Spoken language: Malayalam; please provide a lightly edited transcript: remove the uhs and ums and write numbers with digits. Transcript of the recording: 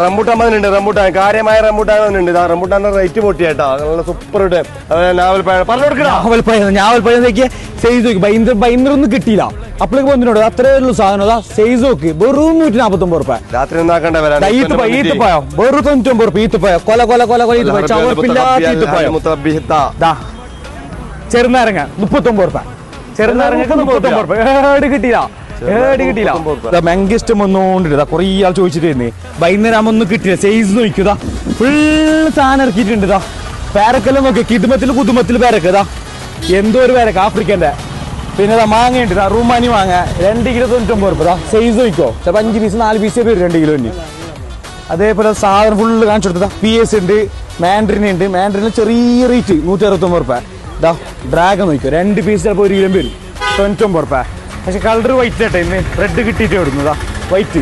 റംബൂട്ടാൻ വന്നിട്ടുണ്ട്. റംബൂട്ടാൻ കാര്യമായ റംബൂട്ടാൻ വന്നിട്ടുണ്ട്. റംബൂട്ടാന്റെ റേറ്റ് പൊട്ടിയാട്ടാ, നല്ല സൂപ്പർ ഇട്ട് നാവൽപ്പഴം പറഞ്ഞു കൊടുക്കണം. ഞാവൽപ്പഴം നോക്കിയ സൈസ് നോക്കി ബൈന്ദറൊന്നും കിട്ടിയില്ല. അപ്പോഴേക്ക് വന്നിട്ടുണ്ട് അത്രേ ഉള്ളൂ സാധനം. സൈസ് നോക്കി വെറും 149 രൂപ. രാത്രി ഒന്നാക്കണ്ട ഈത്തപ്പഴം വെറും 99 രൂപ. ഈത്തപ്പഴം കൊല കൊല കൊല കൊല ഈത്തപ്പഴം ചവർപ്പില്ലാത്ത ഈത്തപ്പഴം. ചെറുനാരങ്ങ 39 രൂപ. ചെറുനാരങ്ങക്ക് 39 രൂപ. കിട്ടിയില്ല. മെങ്കിഷ്ടം വന്നോണ്ടിട്ട് കൊറേ ആൾ ചോദിച്ചിട്ട് വൈകുന്നേരം ഒന്നും കിട്ടില്ല. സൈസ് നോക്കിയതാ ഫുൾ സാധനം ഇറക്കിയിട്ടുണ്ട്. പേരക്കെല്ലാം നോക്കിയ കിതുമത്തിൽ കുതുമത്തിൽ പേരക്കതാ എന്തോ ഒരു പേരക്ക ആഫ്രിക്കന്റെ. പിന്നെ മാങ്ങയുണ്ട്. റൂമാനി മാങ്ങ 2 കിലോ 99 രൂപ. സൈസ് നോക്കിയോ ചിലപ്പോൾ 5 പീസ് 4 പീസേ വരും 2 കിലോന്. അതേപോലെ സാധനം ഫുള്ള് കാണിച്ചു കൊടുത്താ. PS ഉണ്ട്, മാൻഡറിൻ ഉണ്ട്. മാൻഡറിന് ചെറിയ റേറ്റ് 169 രൂപ. ഡ്രാഗൺ നോക്കിയോ 2 പീസ് ചിലപ്പോൾ 1 കിലോ വരും 99 രൂപ. പക്ഷെ കളർ വൈറ്റ് ആട്ടെ, ഇന്ന് റെഡ് കിട്ടിയിട്ട് വിടുന്നതാ വൈറ്റ്.